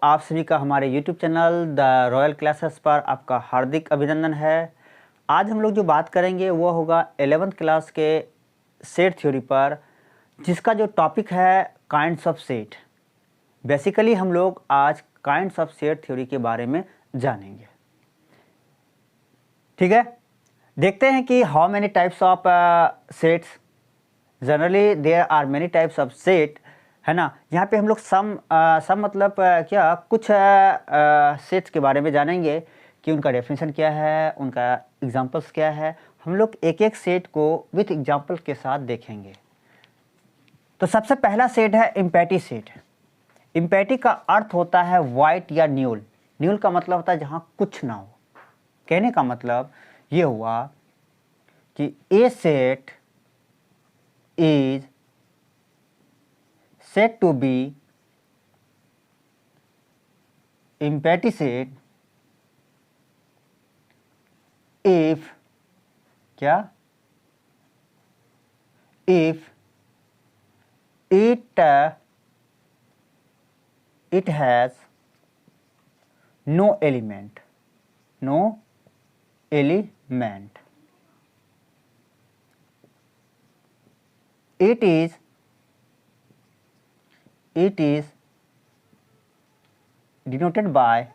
आप सभी का हमारे YouTube channel the royal classes पर आपका हार्दिक अभिनंदन है। आज हम लोग जो बात करेंगे वो होगा 11th क्लास के सेट थ्योरी पर, जिसका जो टॉपिक है काइंड्स ऑफ सेट। बेसिकली हम लोग आज काइंड्स ऑफ सेट थ्योरी के बारे में जानेंगे। ठीक है, देखते हैं कि how many types of sets. Generally there are many types of set, है ना। यहाँ पे हम लोग सम मतलब क्या कुछ सेट्स के बारे में जानेंगे कि उनका डेफिनेशन क्या है, उनका एग्जांपल्स क्या है। हम लोग एक एक सेट को विथ एग्जांपल के साथ देखेंगे। तो सबसे पहला सेट है इम्पैटी सेट। इम्पैटी का अर्थ होता है वाइट या न्यूल। न्यूल का मतलब होता है जहाँ कुछ ना हो। कहने का मतलब ये हुआ कि a set is said to be empty set if क्या if it has no element it is denoted by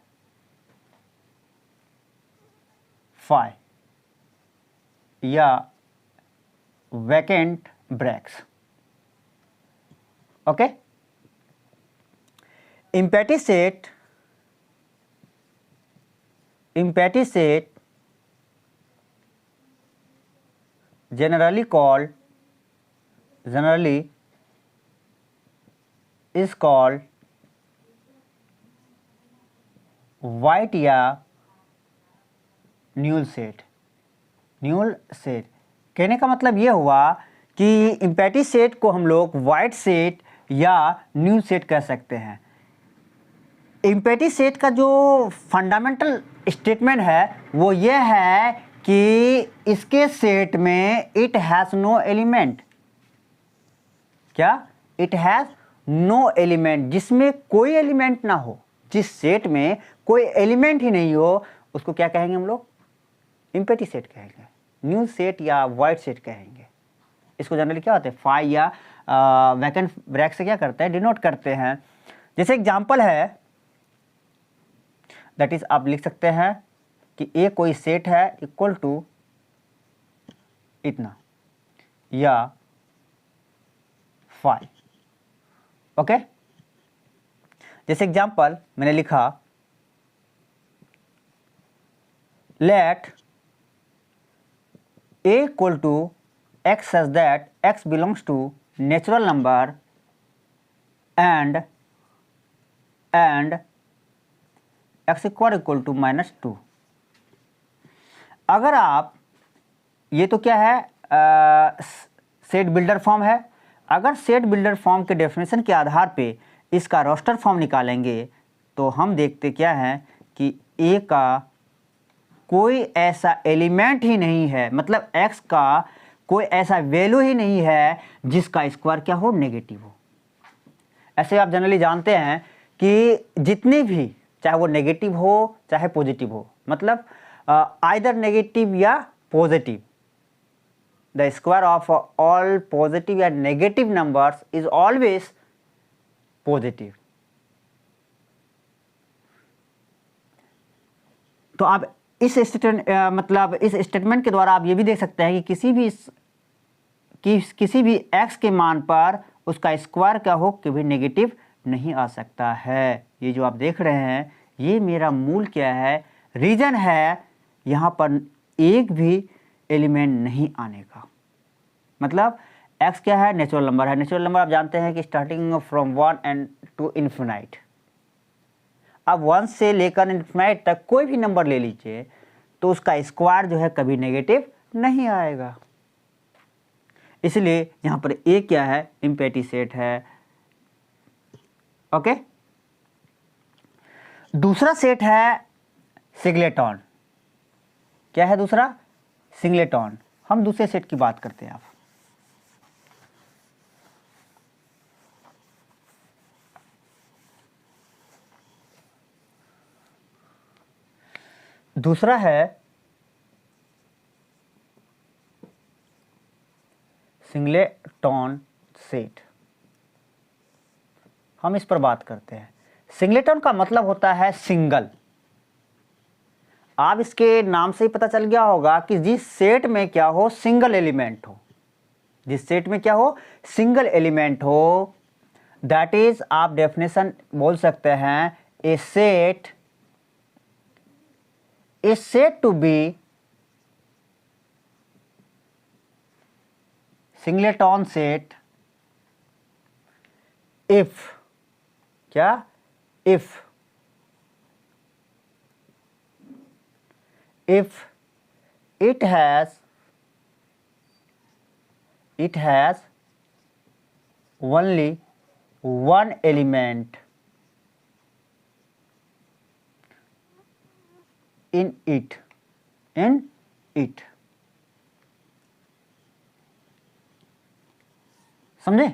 phi या vacant breaks। Okay, empty set generally is called white या न्यूल सेट। कहने का मतलब ये हुआ कि इम्पैटी सेट को हम लोग वाइट सेट या न्यूल सेट कह सकते हैं। इम्पैटी सेट का जो फंडामेंटल स्टेटमेंट है वो ये है कि इसके सेट में इट हैज़ नो एलिमेंट। क्या? इट हैज़ नो एलिमेंट, जिसमें कोई एलिमेंट ना हो। जिस सेट में कोई एलिमेंट ही नहीं हो उसको क्या कहेंगे हम लोग? इम्पैटी सेट कहेंगे, न्यूल सेट या वाइट सेट कहेंगे। इसको जनरली क्या होता है, फाई या वैकेंट ब्रैक से क्या करते हैं, डिनोट करते हैं। जैसे एग्जांपल है, दैट इज आप लिख सकते हैं कि ए कोई सेट है इक्वल टू इतना या फाई। ओके, जैसे एग्जांपल मैंने लिखा, let A equal to x such that x belongs to natural number and x equal to -2। अगर आप, ये तो क्या है, सेट बिल्डर फॉर्म है। अगर सेट बिल्डर फॉर्म के डेफिनेशन के आधार पे इसका रोस्टर फॉर्म निकालेंगे तो हम देखते क्या है कि ए का कोई ऐसा एलिमेंट ही नहीं है, मतलब एक्स का कोई ऐसा वैल्यू ही नहीं है जिसका स्क्वायर क्या हो, नेगेटिव हो। ऐसे आप जनरली जानते हैं कि जितनी भी, चाहे वो नेगेटिव हो चाहे पॉजिटिव हो, मतलब आइदर नेगेटिव या positive, the square of all positive या negative numbers is always positive. तो आप इस स्टेटमेंट के द्वारा आप ये भी देख सकते हैं कि किसी भी x के मान पर उसका स्क्वायर क्या हो, कभी नेगेटिव नहीं आ सकता है। ये जो आप देख रहे हैं ये मेरा मूल क्या है, रीजन है, यहाँ पर एक भी एलिमेंट नहीं आने का। मतलब x क्या है, नेचुरल नंबर है। नेचुरल नंबर आप जानते हैं कि starting from 1 and to infinite. अब 1 से लेकर इन्फिनाइट तक कोई भी नंबर ले लीजिए तो उसका स्क्वायर जो है कभी नेगेटिव नहीं आएगा। इसलिए यहाँ पर ए क्या है, इम्पैटी सेट है। ओके, दूसरा सेट है सिंगलेटन। क्या है दूसरा? सिंगलेटन। हम दूसरे सेट की बात करते हैं। आप दूसरा है सिंगलेटन सेट। हम इस पर बात करते हैं। सिंगलेटन का मतलब होता है सिंगल। आप इसके नाम से ही पता चल गया होगा कि जिस सेट में क्या हो, सिंगल एलिमेंट हो। जिस सेट में क्या हो, सिंगल एलिमेंट हो, दैट इज आप डेफिनेशन बोल सकते हैं a set to be singleton set if क्या, if it has only one element in it समझे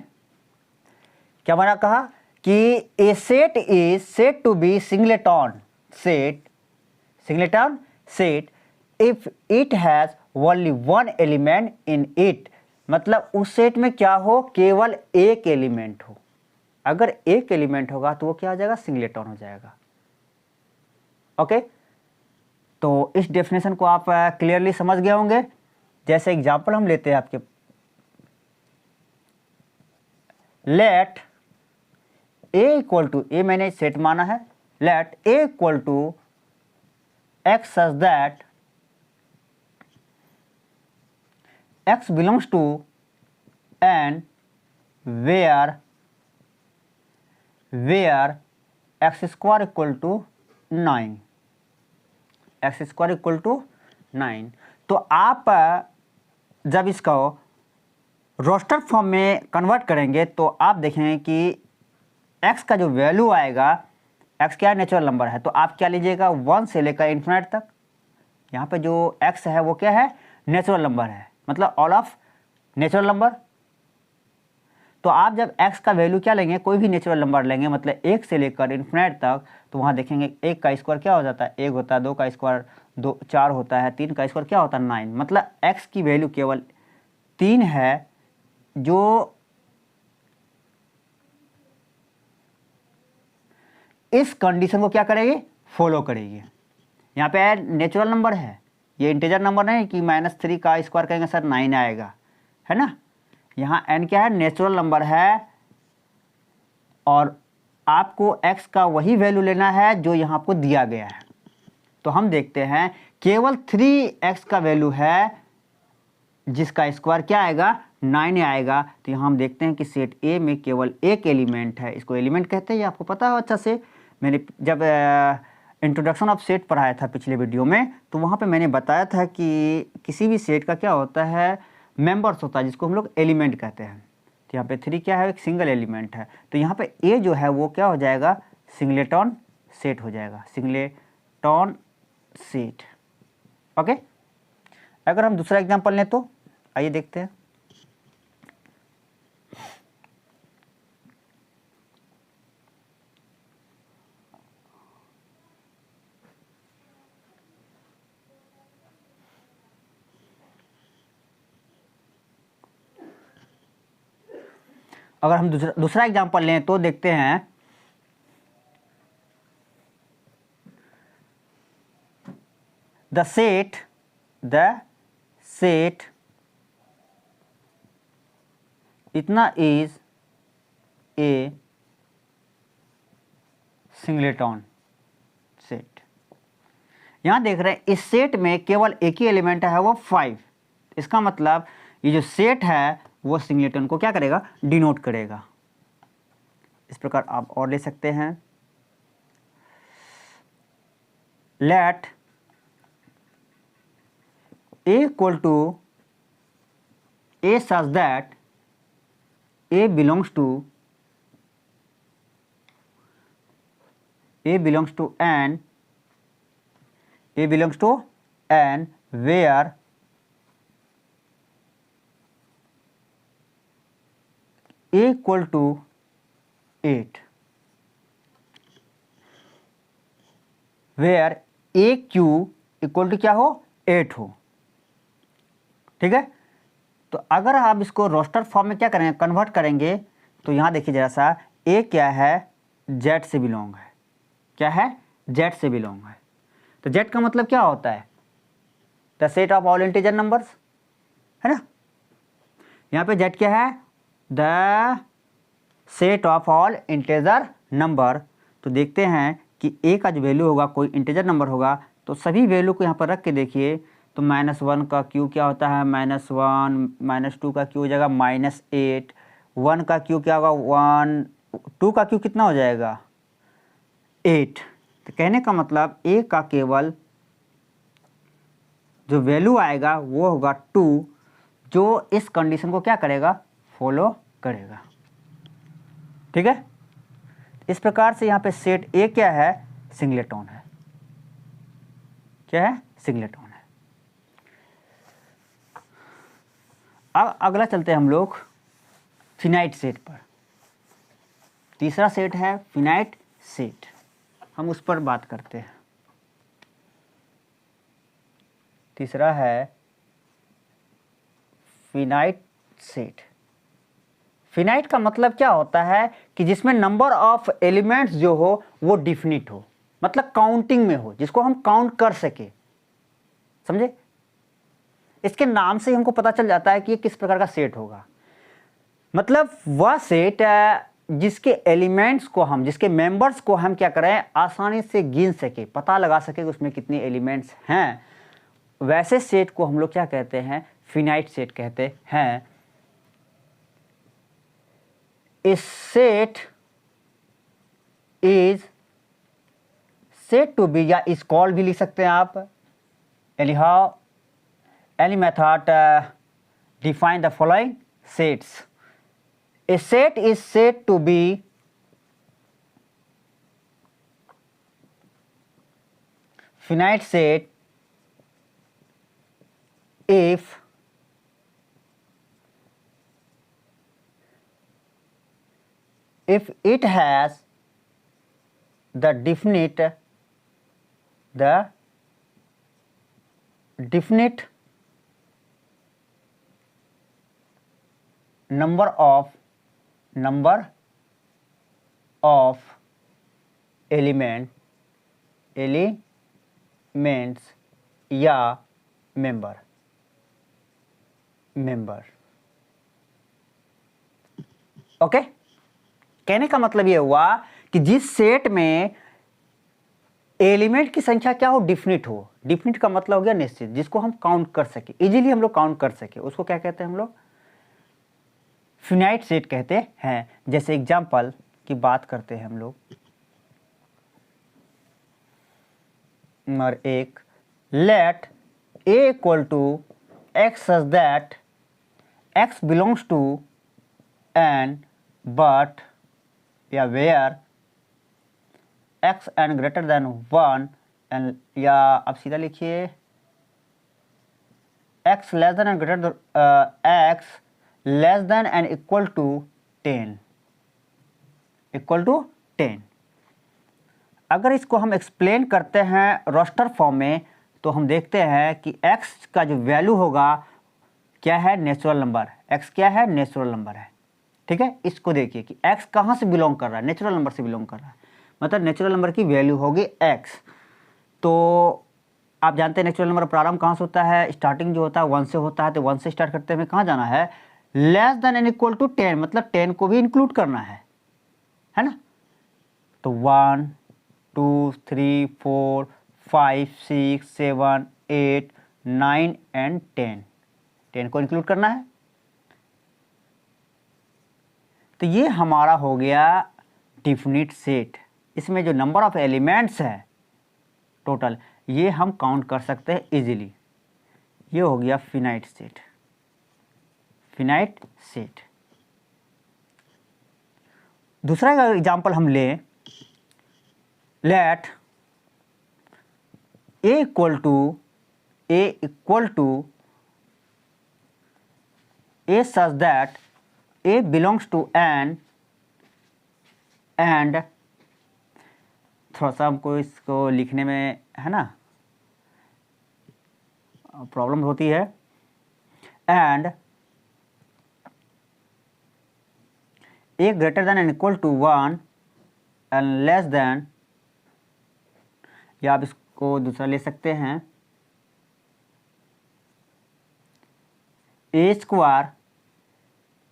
क्या मैंने कहा कि a set is set to be singleton set if it has only one element in it. मतलब उस set में क्या हो, केवल एक एलिमेंट हो। अगर एक एलिमेंट होगा तो वो क्या हो जाएगा, सिंगलेटन हो जाएगा। ओके, तो इस डेफिनेशन को आप क्लियरली समझ गए होंगे। जैसे एग्जांपल हम लेते हैं आपके, let A equal to, A मैंने सेट माना है, let A equal to x such that x belongs to n where x square equal to 9, x square equal to 9। तो आप जब इसको रोस्टर फॉर्म में कन्वर्ट करेंगे तो आप देखेंगे कि x का जो वैल्यू आएगा, x क्या नेचुरल नंबर है, तो आप क्या लीजिएगा 1 से लेकर इन्फिनिट तक। यहाँ पे जो x है वो क्या है, नेचुरल नंबर है, मतलब ऑल ऑफ नेचुरल नंबर। तो आप जब x का वैल्यू क्या लेंगे, कोई भी नेचुरल नंबर लेंगे, मतलब 1 से लेकर इन्फिनिट तक, तो वहाँ देखेंगे 1 का स्क्वायर क्या हो जाता है, 1 होता है, 2 का स्क्वायर 2 4 होता है, 3 का स्क्वायर क्या होता है 9। मतलब x की वैल्यू केवल 3 है, जो इस कंडीशन को क्या करेगी, फॉलो करेगी। यहाँ पे नेचुरल नंबर है, ये इंटीजर नंबर नहीं कि -3 का स्क्वायर करेंगे सर 9 आएगा, है ना। यहाँ n क्या है, नेचुरल नंबर है, और आपको x का वही वैल्यू लेना है जो यहाँ आपको दिया गया है। तो हम देखते हैं केवल 3x का वैल्यू है, जिसका स्क्वायर क्या आएगा 9 आएगा। तो यहाँ हम देखते हैं कि सेट ए में केवल एक एलिमेंट है, इसको एलिमेंट कहते हैं, ये आपको पता है अच्छा से। मैंने जब इंट्रोडक्शन ऑफ सेट पढ़ाया था पिछले वीडियो में, तो वहाँ पे मैंने बताया था कि किसी भी सेट का क्या होता है, मेंबर्स होता है, जिसको हम लोग एलिमेंट कहते हैं। तो यहाँ पे 3 क्या है, एक सिंगल एलिमेंट है। तो यहाँ पे ए जो है वो क्या हो जाएगा, सिंगलेटन सेट हो जाएगा, सिंगलेटन सेट। ओके, अगर हम दूसरा एग्जाम्पल लें तो आइए देखते हैं। अगर हम दूसरा एग्जाम्पल लें तो देखते हैं, द सेट इतना इज ए सिंगलेटन सेट। यहां देख रहे हैं इस सेट में केवल एक ही एलिमेंट है, वो 5। इसका मतलब ये जो सेट है वो सिंगलेटन को क्या करेगा, डिनोट करेगा। इस प्रकार आप और ले सकते हैं, let A equal to A such that A belongs to n, a belongs to n where a equal to 8, where aq equal to क्या हो, 8 हो। ठीक है, तो अगर आप इसको रोस्टर फॉर्म में क्या करेंगे, कन्वर्ट करेंगे, तो यहाँ देखिए जरा सा, ए क्या है, जेड से बिलोंग है। क्या है, जेड से बिलोंग है। तो जेड का मतलब क्या होता है, the set of all integer numbers, है ना। यहाँ पे जेड क्या है, the set of all integer number. तो देखते हैं कि ए का जो वैल्यू होगा, कोई इंटीजर नंबर होगा, तो सभी वैल्यू को यहाँ पर रख के देखिए, तो -1 का क्यू क्या होता है, -1, -2 का क्यू हो जाएगा -8, 1 का क्यू क्या होगा 1, 2 का क्यू कितना हो जाएगा 8। तो कहने का मतलब ए का केवल जो वैल्यू आएगा वो होगा 2, जो इस कंडीशन को क्या करेगा, फॉलो करेगा। ठीक है, इस प्रकार से यहाँ पे सेट ए क्या है, सिंगलेटन है। क्या है, सिंगलेटन है। अब अगला चलते हैं हम लोग फिनाइट सेट पर। तीसरा सेट है फिनाइट सेट, हम उस पर बात करते हैं। तीसरा है फिनाइट सेट। फिनाइट का मतलब क्या होता है कि जिसमें नंबर ऑफ एलिमेंट्स जो हो वो डिफिनिट हो, मतलब काउंटिंग में हो, जिसको हम काउंट कर सके। समझे, इसके नाम से हमको पता चल जाता है कि ये किस प्रकार का सेट होगा। मतलब वह सेट जिसके एलिमेंट्स को हम, जिसके मेंबर्स को हम क्या करें, आसानी से गिन सके, पता लगा सके कि उसमें कितने एलिमेंट्स हैं, वैसे सेट को हम लोग क्या कहते हैं, फिनाइट सेट कहते हैं। इस set is set to be, या इस कॉल भी लिख सकते हैं आप, any how any method define the following sets. A set is said to be finite set if it has the definite number of elements या मेंबर। ओके, कहने का मतलब ये हुआ कि जिस सेट में एलिमेंट की संख्या क्या हो, डिफिनिट हो। डिफिनिट का मतलब हो गया निश्चित, जिसको हम काउंट कर सके, इजीली हम लोग काउंट कर सके, उसको क्या कहते हैं हम लोग, फिनाइट सेट कहते हैं। जैसे एग्जांपल की बात करते हैं हम लोग, number 1, let a equal to x such that x belongs to n but या where x n greater than 1 and, या आप सीधा लिखिए x less than and greater x less than and equal to 10, अगर इसको हम एक्सप्लेन करते हैं रोस्टर फॉर्म में, तो हम देखते हैं कि x का जो वैल्यू होगा क्या है, नेचुरल नंबर। x क्या है, नेचुरल नंबर है। ठीक है, इसको देखिए कि x कहाँ से बिलोंग कर रहा है, नेचुरल नंबर से बिलोंग कर रहा है, मतलब नेचुरल नंबर की वैल्यू होगी x। तो आप जानते हैं नेचुरल नंबर प्रारंभ कहाँ से होता है, स्टार्टिंग जो होता है 1 से होता है, तो 1 से स्टार्ट करते हुए कहाँ जाना है, less than and equal to 10, मतलब 10 को भी इंक्लूड करना है ना। तो 1 2 3 4 5 6 7 8 9 एंड 10 को इंक्लूड करना है। तो ये हमारा हो गया डिफिनिट सेट। इसमें जो नंबर ऑफ एलिमेंट्स है टोटल, ये हम काउंट कर सकते हैं इजीली। ये हो गया फिनाइट सेट। दूसरा एग्जांपल हम लें, let a equal to a such that a belongs to n and, थोड़ा सा हमको इसको लिखने में है ना प्रॉब्लम होती है। And A greater than and equal to 1 and less than, या आप इसको दूसरा ले सकते हैं, A square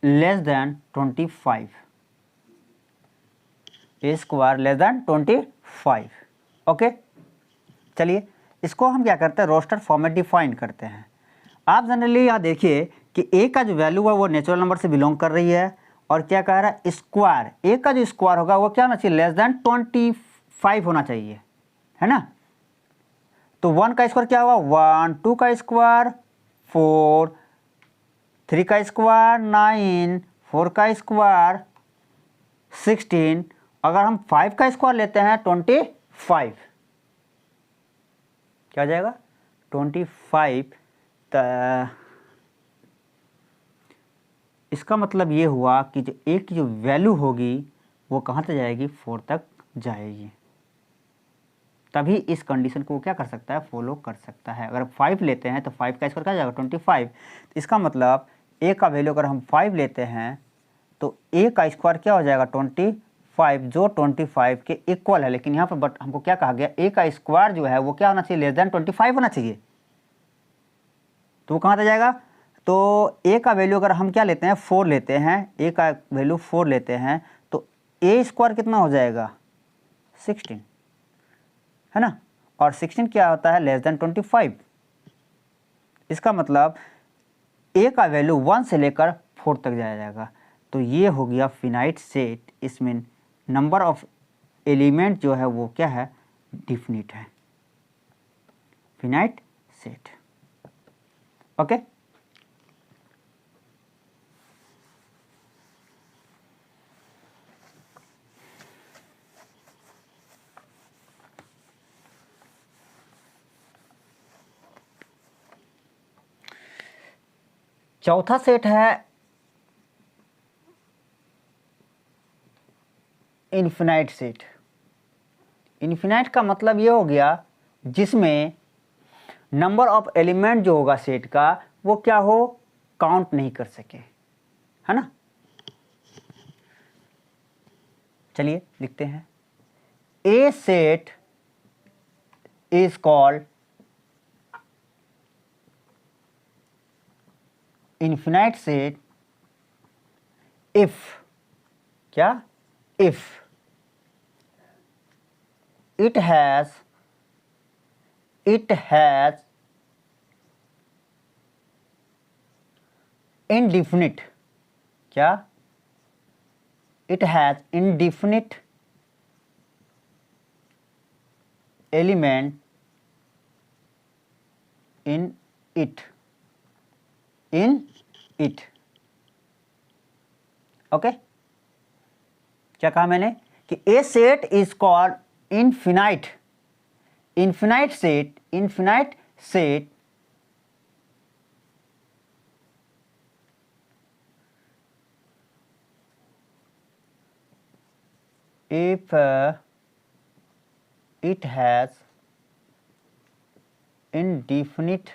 less than 25, A square less than 25। Okay, चलिए इसको हम क्या करते हैं, रोस्टर फॉर्म में डिफाइन करते हैं। आप जनरली यहाँ देखिए कि ए का जो वैल्यू है वो नेचुरल नंबर से बिलोंग कर रही है, और क्या कह रहा है, स्क्वायर, ए का जो स्क्वायर होगा वो क्या होना चाहिए, लेस देन 25 होना चाहिए, है ना। तो 1 का स्क्वायर क्या होगा 1, 2 का स्क्वायर 4, 3 का स्क्वायर 9, 4 का स्क्वायर 16, अगर हम 5 का स्क्वायर लेते हैं 25, क्या हो जाएगा 25। इसका मतलब ये हुआ कि जो ए की जो वैल्यू होगी वो कहाँ तक जाएगी, 4 तक जाएगी। तभी इस कंडीशन को वो क्या कर सकता है, फॉलो कर सकता है। अगर 5 लेते हैं तो 5 का स्क्वायर क्या जाएगा 25। तो इसका मतलब ए का वैल्यू अगर हम 5 लेते हैं तो ए का स्क्वायर क्या हो जाएगा 25, जो 25 के इक्वल है। लेकिन यहाँ पर बट हमको क्या कहा गया, ए का स्क्वायर जो है वो क्या होना चाहिए, लेस देन 25 होना चाहिए। तो वो कहाँ तक जाएगा, तो ए का वैल्यू अगर हम क्या लेते हैं 4 लेते हैं, ए का वैल्यू 4 लेते हैं, तो ए स्क्वायर कितना हो जाएगा 16, है ना। और 16 क्या होता है, लेस देन 25। इसका मतलब ए का वैल्यू 1 से लेकर 4 तक जाया जाएगा। तो ये हो गया फिनाइट सेट। इसमें नंबर ऑफ एलिमेंट जो है वो क्या है, डिफिनिट है, फिनाइट सेट। ओके, चौथा सेट है इन्फिनाइट सेट। इन्फिनाइट का मतलब ये हो गया जिसमें नंबर ऑफ एलिमेंट जो होगा सेट का वो क्या हो, काउंट नहीं कर सके, है ना। चलिए लिखते हैं, a set is called infinite set if, क्या, इफ it has indefinite, क्या, it has indefinite element in it, okay. क्या कहा मैंने कि a set is called infinite set if it has indefinite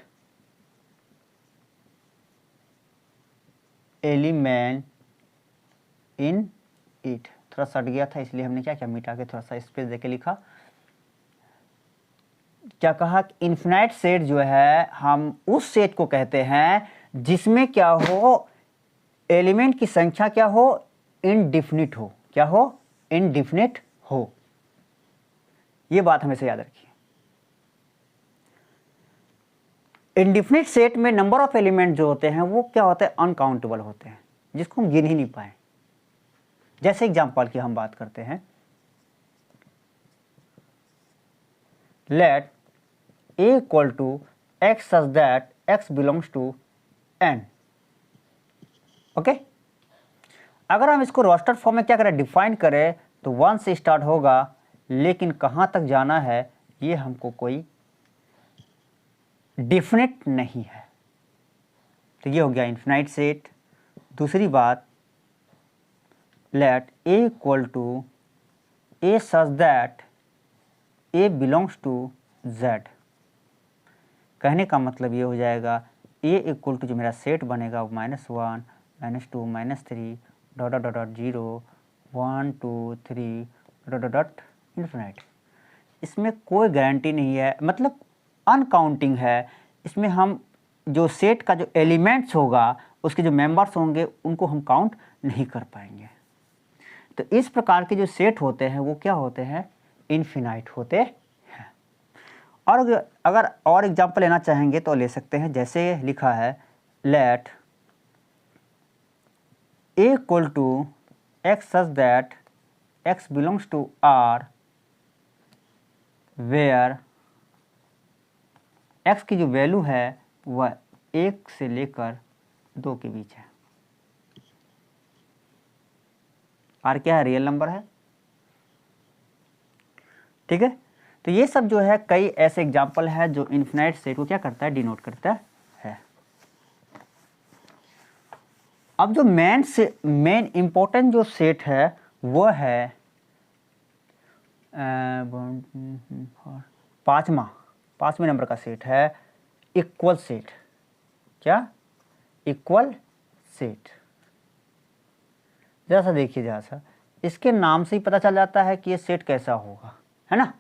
element in it. थोड़ा सट गया था इसलिए हमने क्या किया, मिटा के थोड़ा सा स्पेस देके लिखा। क्या कहा, इन्फिनाइट सेट जो है हम उस सेट को कहते हैं जिसमें क्या हो, एलिमेंट की संख्या क्या हो, इनडिफिनिट हो, क्या हो, इनडिफिनिट हो। ये बात हमेशा याद रखिए। इनडिफिनिट सेट में नंबर ऑफ एलिमेंट जो होते हैं वो क्या होते हैं, अनकाउंटेबल होते हैं, जिसको हम गिन ही नहीं पाए। जैसे एग्जांपल की हम बात करते हैं, let A equal to x such that x belongs to N. Okay, अगर हम इसको रोस्टर फॉर्म में क्या करें, डिफाइन करें, तो 1 से स्टार्ट होगा, लेकिन कहाँ तक जाना है ये हमको कोई डिफिनिट नहीं है। तो ये हो गया इन्फिनाइट सेट। दूसरी बात, let A equal to A such that A belongs to Z. कहने का मतलब ये हो जाएगा ए इक्वल टू जो मेरा सेट बनेगा वो -1 -2 -3 dot dot dot 0 1 2 3 dot dot dot infinite. इसमें कोई गारंटी नहीं है, मतलब अनकाउंटिंग है। इसमें हम जो सेट का जो एलिमेंट्स होगा, उसके जो मेंबर्स होंगे, उनको हम काउंट नहीं कर पाएंगे। तो इस प्रकार के जो सेट होते हैं वो क्या होते हैं, इन्फिनाइट होते हैं। और अगर और एग्जांपल लेना चाहेंगे तो ले सकते हैं, जैसे लिखा है let a equal to x such that x belongs to R where x की जो वैल्यू है वह 1 से लेकर 2 के बीच है। R क्या है, रियल नंबर है, ठीक है। तो ये सब जो है कई ऐसे एग्जाम्पल है जो इन्फिनाइट सेट को क्या करता है, डिनोट करता है। अब जो मेन इंपॉर्टेंट जो सेट है वो है पांचवें नंबर का सेट है इक्वल सेट। क्या, इक्वल सेट। जरा सा देखिए, जरा सा इसके नाम से ही पता चल जाता है कि ये सेट कैसा होगा, है ना।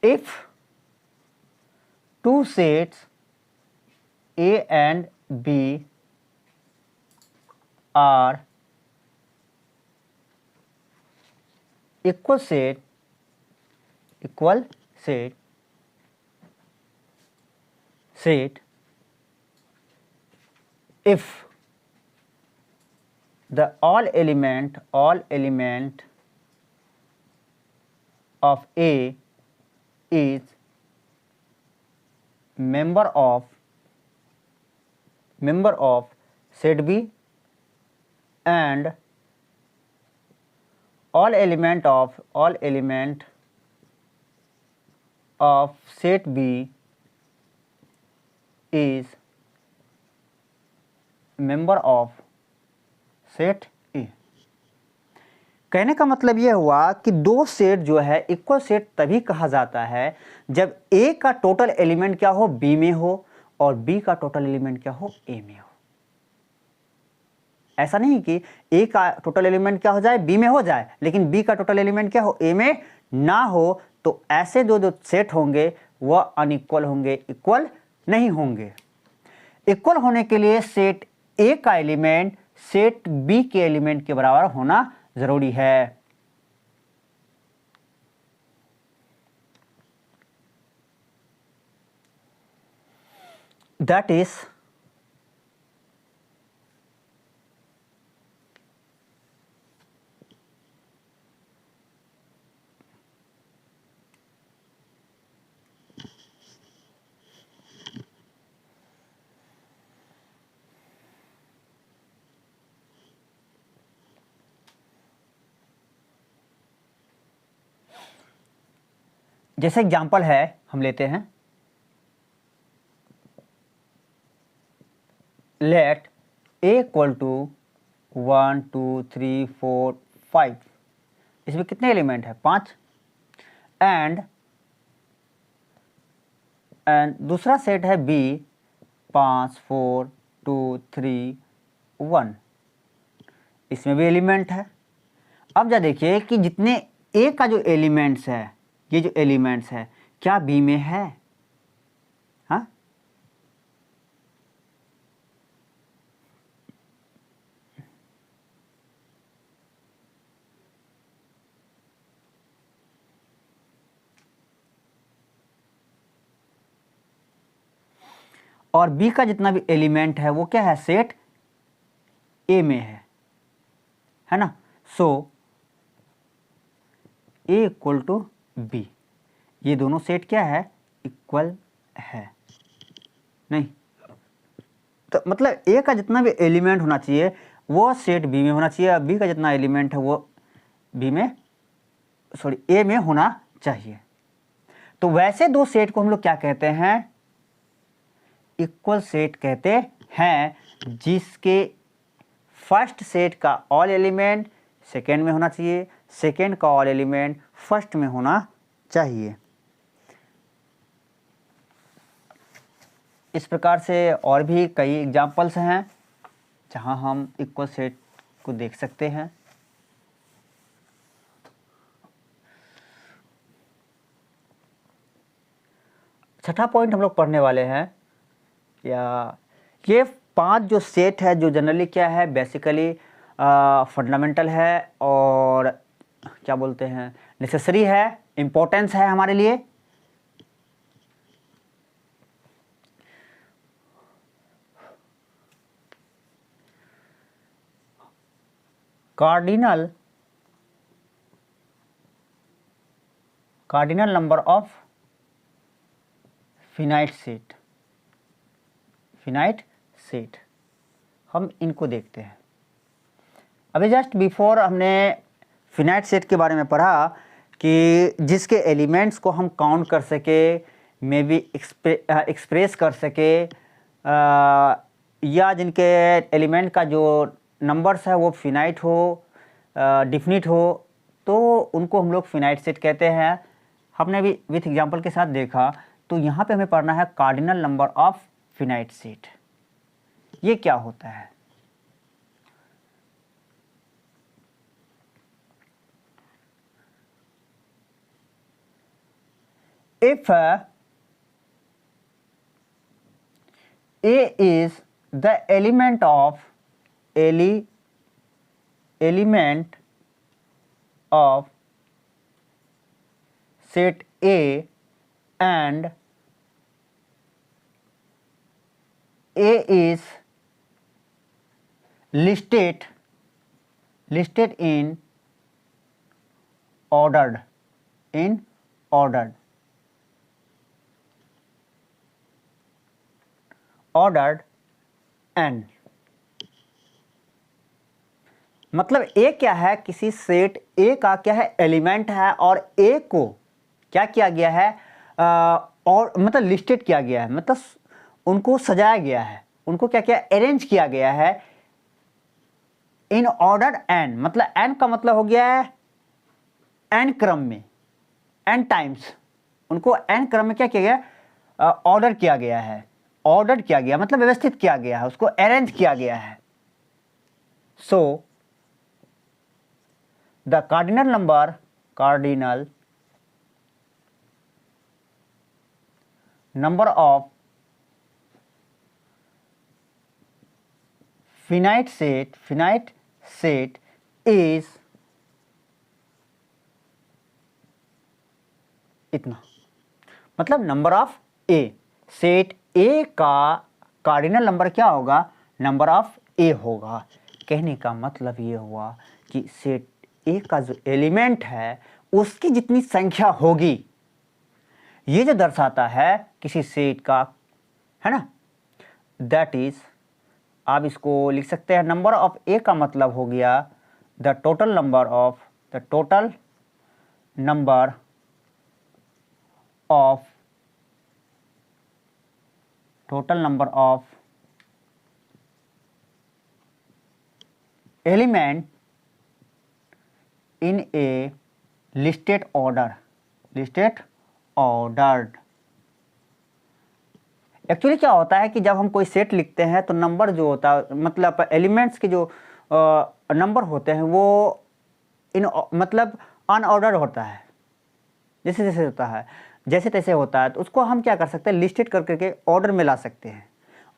If two sets A and B are equal set if the all element of A is member of set B and all element of set B is member of set A। कहने का मतलब यह हुआ कि दो set जो है equal set तभी कहा जाता है जब A का टोटल एलिमेंट क्या हो, B में हो, और B का टोटल एलिमेंट क्या हो, A में हो। ऐसा नहीं कि A का टोटल एलिमेंट क्या हो जाए, B में हो जाए, लेकिन B का टोटल एलिमेंट क्या हो, A में ना हो। तो ऐसे जो सेट होंगे वह अनइक्वल होंगे, इक्वल नहीं होंगे। इक्वल होने के लिए सेट A का एलिमेंट सेट B के एलिमेंट के बराबर होना जरूरी है। दैट इज जैसे एग्जाम्पल है हम लेते हैं, लेट A इक्वल टू 1 2 3 4 5। इसमें कितने एलिमेंट है, 5। एंड दूसरा सेट है B 5 4 2 3 1। इसमें भी एलिमेंट है। अब जा देखिए कि जितने A का जो एलिमेंट्स है, ये जो एलिमेंट्स है क्या B में है, हाँ। और B का जितना भी एलिमेंट है वो क्या है, सेट A में है ना। सो A इक्वल टू B, ये दोनों सेट क्या है, इक्वल है। नहीं तो मतलब A का जितना भी एलिमेंट होना चाहिए वो सेट B में होना चाहिए, B का जितना एलिमेंट है वो A में होना चाहिए। तो वैसे दो सेट को हम लोग क्या कहते हैं, इक्वल सेट कहते हैं, जिसके फर्स्ट सेट का ऑल एलिमेंट सेकेंड में होना चाहिए, सेकेंड का ऑल एलिमेंट फर्स्ट में होना चाहिए। इस प्रकार से और भी कई एग्जाम्पल्स हैं जहां हम इक्वल सेट को देख सकते हैं। छठा पॉइंट हम लोग पढ़ने वाले हैं, या ये 5 जो सेट है जो जनरली क्या है, बेसिकली फंडामेंटल है और क्या बोलते हैं, नेसेसरी है, इम्पोर्टेंस है हमारे लिए। Cardinal number of finite set हम इनको देखते हैं। अभी जस्ट बिफोर हमने फिनाइट सेट के बारे में पढ़ा कि जिसके एलिमेंट्स को हम काउंट कर सके, मे बी एक्सप्रेस कर सके, या जिनके एलिमेंट का जो नंबर्स है वो फिनाइट हो, डिफिनिट हो, तो उनको हम लोग फिनाइट सेट कहते हैं। हमने भी विथ एग्जांपल के साथ देखा। तो यहाँ पे हमें पढ़ना है cardinal number of finite set, ये क्या होता है। If A is the element of set A and A is listed in ordered n, मतलब A क्या है, किसी सेट A का क्या है, एलिमेंट है, और A को क्या किया गया है, और मतलब लिस्टेड किया गया है, मतलब उनको सजाया गया है, उनको क्या किया, अरेंज किया गया है इन ऑर्डर n, मतलब n का मतलब हो गया है n क्रम में, n टाइम्स, उनको n क्रम में क्या किया गया, ऑर्डर किया गया है, ऑर्डर किया गया मतलब व्यवस्थित किया गया है, उसको अरेंज किया गया है। So the cardinal number of finite set is इतना, मतलब number of A, set A का कार्डिनल नंबर क्या होगा, नंबर ऑफ ए होगा। कहने का मतलब ये हुआ कि सेट ए का जो एलिमेंट है उसकी जितनी संख्या होगी, ये जो दर्शाता है किसी सेट का, है ना, दैट इज, आप इसको लिख सकते हैं, नंबर ऑफ ए का मतलब हो गया the total number of element in A listed ordered. Actually क्या होता है कि जब हम कोई सेट लिखते हैं तो नंबर जो होता है, मतलब एलिमेंट्स के जो नंबर होते हैं वो मतलब अनऑर्डर होता है, जैसे जैसे होता है, जैसे तैसे होता है, तो उसको हम क्या कर सकते हैं, लिस्टेड कर करके ऑर्डर में ला सकते हैं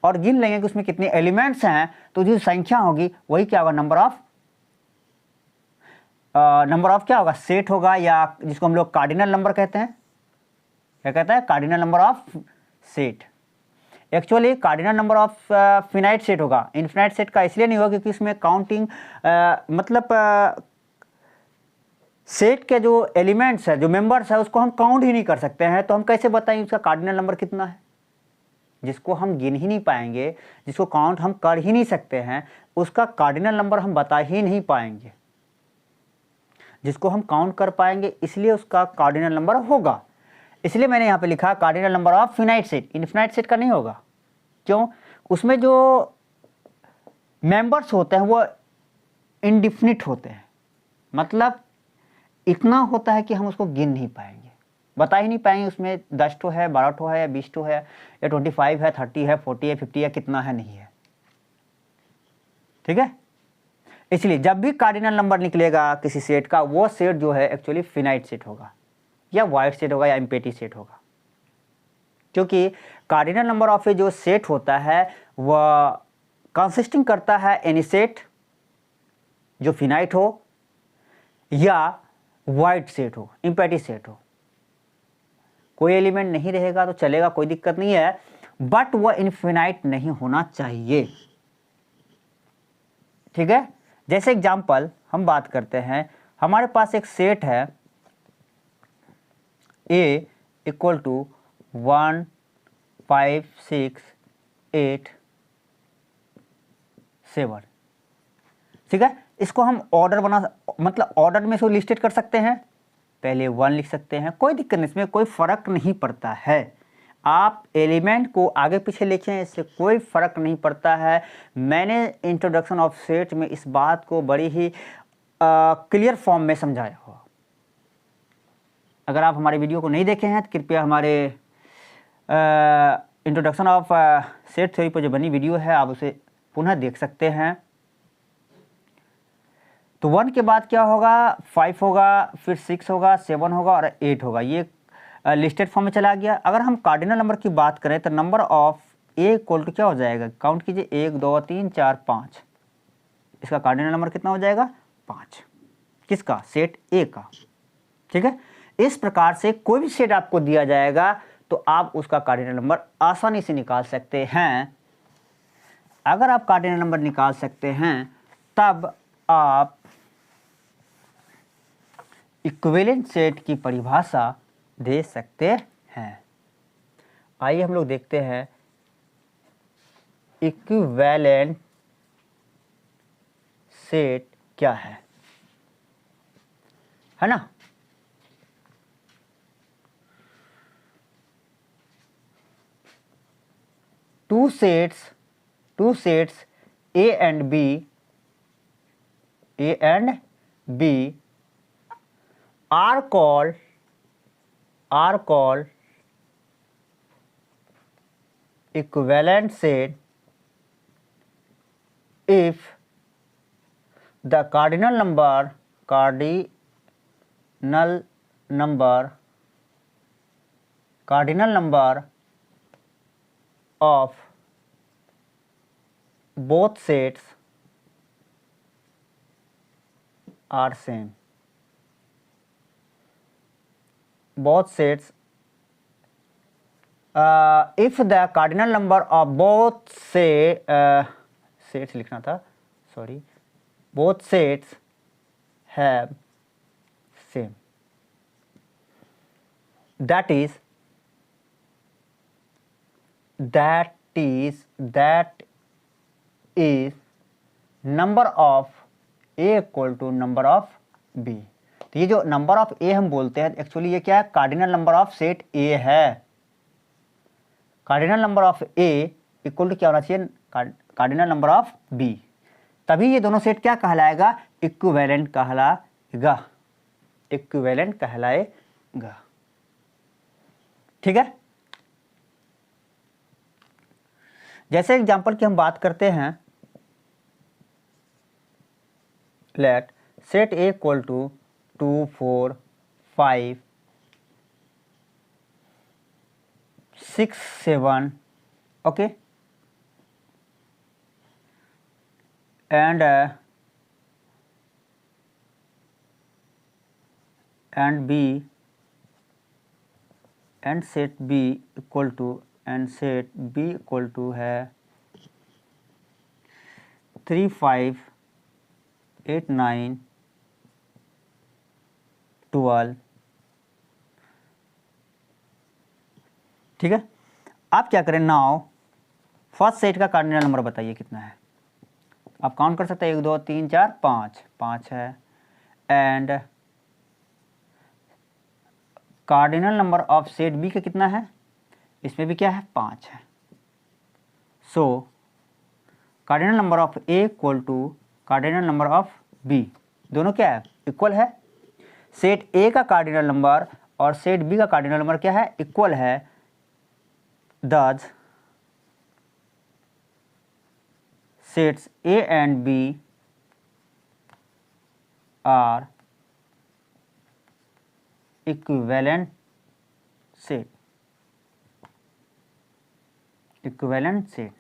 और गिन लेंगे कि उसमें कितने एलिमेंट्स हैं, तो जो संख्या होगी वही क्या होगा, नंबर ऑफ क्या होगा, सेट होगा, या जिसको हम लोग कार्डिनल नंबर कहते हैं। क्या कहता है, cardinal number of set. Actually cardinal number of finite set होगा, इनफिनाइट सेट का इसलिए नहीं होगा क्योंकि इसमें काउंटिंग मतलब सेट के जो एलिमेंट्स है, जो मेंबर्स है, उसको हम काउंट ही नहीं कर सकते हैं, तो हम कैसे बताएं उसका कार्डिनल नंबर कितना है, जिसको हम गिन ही नहीं पाएंगे, जिसको काउंट हम कर ही नहीं सकते हैं, उसका कार्डिनल नंबर हम बता ही नहीं पाएंगे। जिसको हम काउंट कर पाएंगे इसलिए उसका कार्डिनल नंबर होगा। इसलिए मैंने यहाँ पे लिखा cardinal number of finite set, infinite set का नहीं होगा। क्यों, उसमें जो मेंबर्स होते हैं वो इनडिफिनिट होते हैं, मतलब इतना होता है कि हम उसको गिन नहीं पाएंगे, बता ही नहीं पाएंगे उसमें 10 ठो है, 12 ठो है, या 20 ठो है, या 25 है, 30 है, 40 है, 50 है, कितना है, नहीं है। ठीक है, इसलिए जब भी कार्डिनल नंबर निकलेगा किसी सेट का, वो सेट जो है एक्चुअली फिनाइट सेट होगा, या वाइड सेट होगा, या एम्प्टी सेट होगा, क्योंकि कार्डिनल नंबर ऑफ ए जो सेट होता है वह कंसिस्टिंग करता है एनी सेट जो फिनाइट हो या वाइड सेट हो, एम्प्टी सेट हो। कोई एलिमेंट नहीं रहेगा तो चलेगा, कोई दिक्कत नहीं है, बट वह इनफिनाइट नहीं होना चाहिए। ठीक है, जैसे एग्जांपल हम बात करते हैं, हमारे पास एक सेट है A इक्वल टू 1 5 6 8 7। ठीक है, इसको हम ऑर्डर मतलब ऑर्डर में से लिस्टेड कर सकते हैं, पहले 1 लिख सकते हैं, कोई दिक्कत नहीं, इसमें कोई फर्क नहीं पड़ता है। आप एलिमेंट को आगे पीछे लिखें, इससे कोई फर्क नहीं पड़ता है। मैंने इंट्रोडक्शन ऑफ सेट में इस बात को बड़ी ही क्लियर फॉर्म में समझाया हुआ। अगर आप हमारे वीडियो को नहीं देखे हैं तो कृपया हमारे इंट्रोडक्शन ऑफ सेट थ्योरी पर जो बनी वीडियो है आप उसे पुनः देख सकते हैं। तो 1 के बाद क्या होगा, 5 होगा, फिर 6 होगा, 7 होगा और 8 होगा, ये लिस्टेड फॉर्म में चला गया। अगर हम कार्डिनल नंबर की बात करें तो number of A equal to क्या हो जाएगा, काउंट कीजिए, 1 2 3 4 5, इसका कार्डिनल नंबर कितना हो जाएगा, 5। किसका, सेट ए का। ठीक है, इस प्रकार से कोई भी सेट आपको दिया जाएगा तो आप उसका कार्डिनल नंबर आसानी से निकाल सकते हैं। अगर आप कार्डिनल नंबर निकाल सकते हैं तब आप इक्विवेलेंट सेट की परिभाषा दे सकते हैं। आइए हम लोग देखते हैं इक्विवेलेंट सेट क्या है ना। Two sets A and B are called equivalent set if the cardinal number of both sets are same. Both sets if the cardinal number of both sets लिखना था, sorry, both sets have same, that is number of A equal to number of B। तो ये जो number of A हम बोलते हैं actually ये क्या है, cardinal number of set A है। Cardinal number of A equal to क्या होना चाहिए, कार्डिनल नंबर ऑफ B, तभी ये दोनों सेट क्या कहलाएगा, इक्विवेलेंट कहलाएगा। ठीक है, जैसे एग्जांपल की हम बात करते हैं, let set A equal to 2 4 5 6 7, okay, and B and set B equal to है 3 5 8 9 12। ठीक है, आप क्या करें, नाउ फर्स्ट सेट का कार्डिनल नंबर बताइए कितना है। आप काउंट कर सकते हैं, 1 2 3 4 5 है, and cardinal number of set B का कितना है, इसमें भी क्या है, 5 है। So cardinal number of A equal to cardinal number of B, दोनों क्या है, इक्वल है। सेट ए का कार्डिनल नंबर और सेट बी का कार्डिनल नंबर क्या है, इक्वल है, these sets A and B are equivalent set, equivalent set.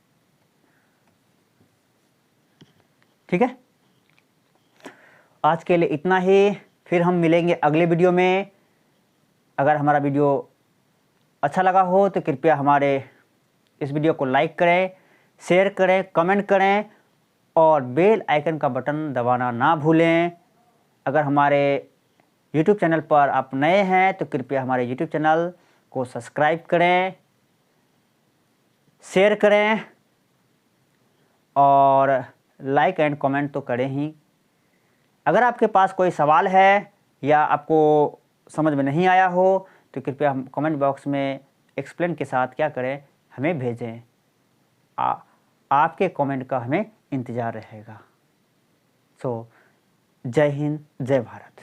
ठीक है, आज के लिए इतना ही, फिर हम मिलेंगे अगले वीडियो में। अगर हमारा वीडियो अच्छा लगा हो तो कृपया हमारे इस वीडियो को लाइक करें, शेयर करें, कमेंट करें और बेल आइकन का बटन दबाना ना भूलें। अगर हमारे YouTube चैनल पर आप नए हैं तो कृपया हमारे YouTube चैनल को सब्सक्राइब करें, शेयर करें और लाइक एंड कमेंट तो करें ही। अगर आपके पास कोई सवाल है या आपको समझ में नहीं आया हो तो कृपया हम कमेंट बॉक्स में एक्सप्लेन के साथ क्या करें, हमें भेजें। आपके कमेंट का हमें इंतज़ार रहेगा। जय हिंद, जय भारत।